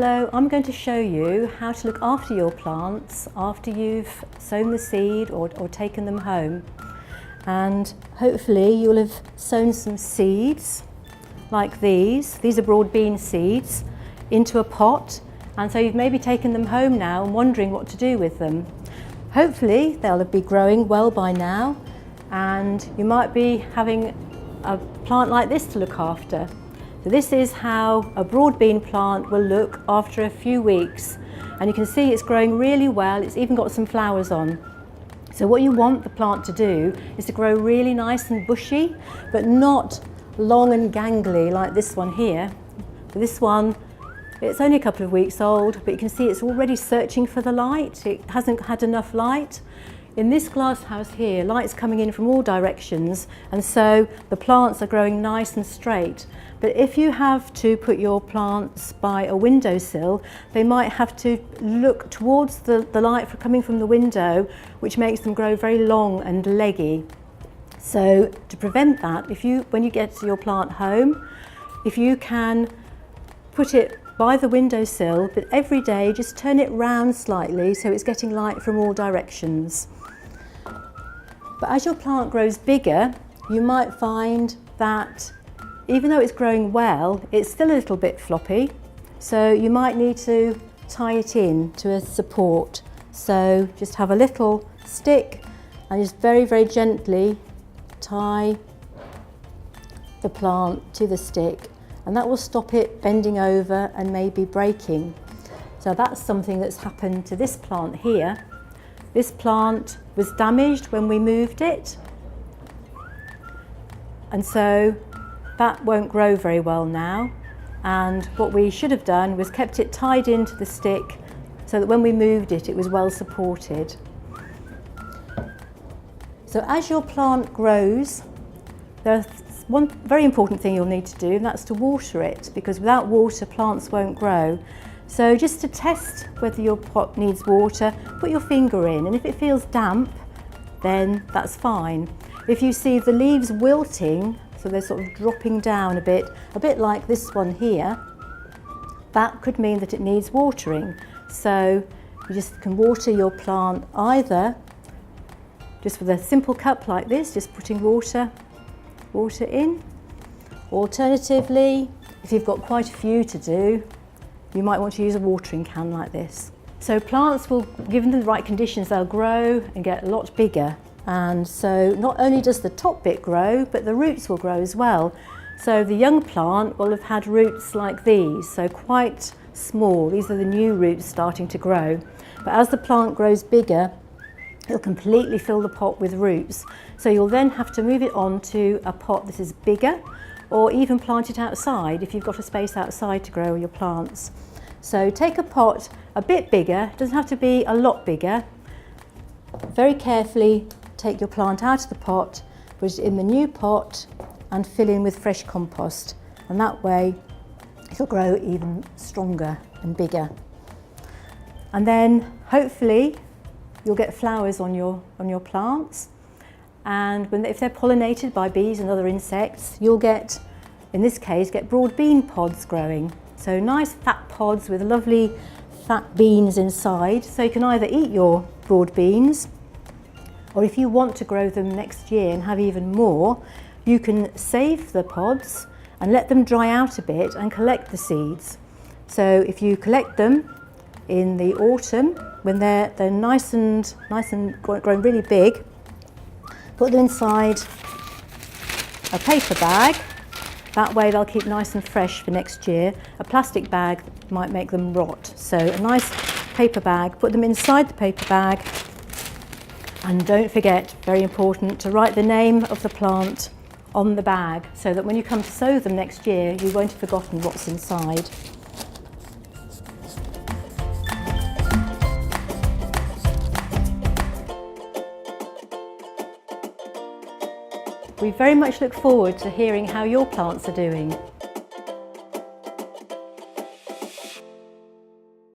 Hello, I'm going to show you how to look after your plants after you've sown the seed or taken them home. And hopefully you'll have sown some seeds like these. These are broad bean seeds into a pot, and so you've maybe taken them home now and wondering what to do with them. Hopefully they'll be growing well by now, and you might be having a plant like this to look after. So this is how a broad bean plant will look after a few weeks, and you can see it's growing really well. It's even got some flowers on. So what you want the plant to do is to grow really nice and bushy, but not long and gangly like this one here. This one, it's only a couple of weeks old, but you can see it's already searching for the light. It hasn't had enough light. In this glass house here, light's coming in from all directions, and so the plants are growing nice and straight. But if you have to put your plants by a windowsill, they might have to look towards the light coming from the window, which makes them grow very long and leggy. So to prevent that, when you get your plant home, if you can put it by the windowsill, but every day just turn it round slightly so it's getting light from all directions. But as your plant grows bigger, you might find that even though it's growing well, it's still a little bit floppy. So you might need to tie it in to a support. So just have a little stick and just very, very gently tie the plant to the stick, and that will stop it bending over and maybe breaking. So that's something that's happened to this plant here. This plant was damaged when we moved it, and so that won't grow very well now. And what we should have done was kept it tied into the stick so that when we moved it, it was well supported. So as your plant grows, there's one very important thing you'll need to do, and that's to water it, because without water, plants won't grow. So just to test whether your pot needs water, put your finger in, and if it feels damp, then that's fine. If you see the leaves wilting, so they're sort of dropping down a bit like this one here, that could mean that it needs watering. So you just can water your plant either just with a simple cup like this, just putting water in. Alternatively, if you've got quite a few to do, you might want to use a watering can like this. So plants will, given the right conditions, they'll grow and get a lot bigger. And so not only does the top bit grow, but the roots will grow as well. So the young plant will have had roots like these, so quite small. These are the new roots starting to grow. But as the plant grows bigger, it'll completely fill the pot with roots. So you'll then have to move it on to a pot that is bigger, or even plant it outside if you've got a space outside to grow your plants. So take a pot a bit bigger, it doesn't have to be a lot bigger. Very carefully take your plant out of the pot, put it in the new pot and fill in with fresh compost, and that way it'll grow even stronger and bigger. And then hopefully you'll get flowers on your plants, and if they're pollinated by bees and other insects, you'll get, in this case, broad bean pods growing. So nice fat pods with lovely fat beans inside. So you can either eat your broad beans, or if you want to grow them next year and have even more, you can save the pods and let them dry out a bit and collect the seeds. So if you collect them in the autumn, when they're nice and grown really big, put them inside a paper bag. That way they'll keep nice and fresh for next year. A plastic bag might make them rot. So a nice paper bag, put them inside the paper bag, and don't forget, very important, to write the name of the plant on the bag so that when you come to sow them next year, you won't have forgotten what's inside. We very much look forward to hearing how your plants are doing.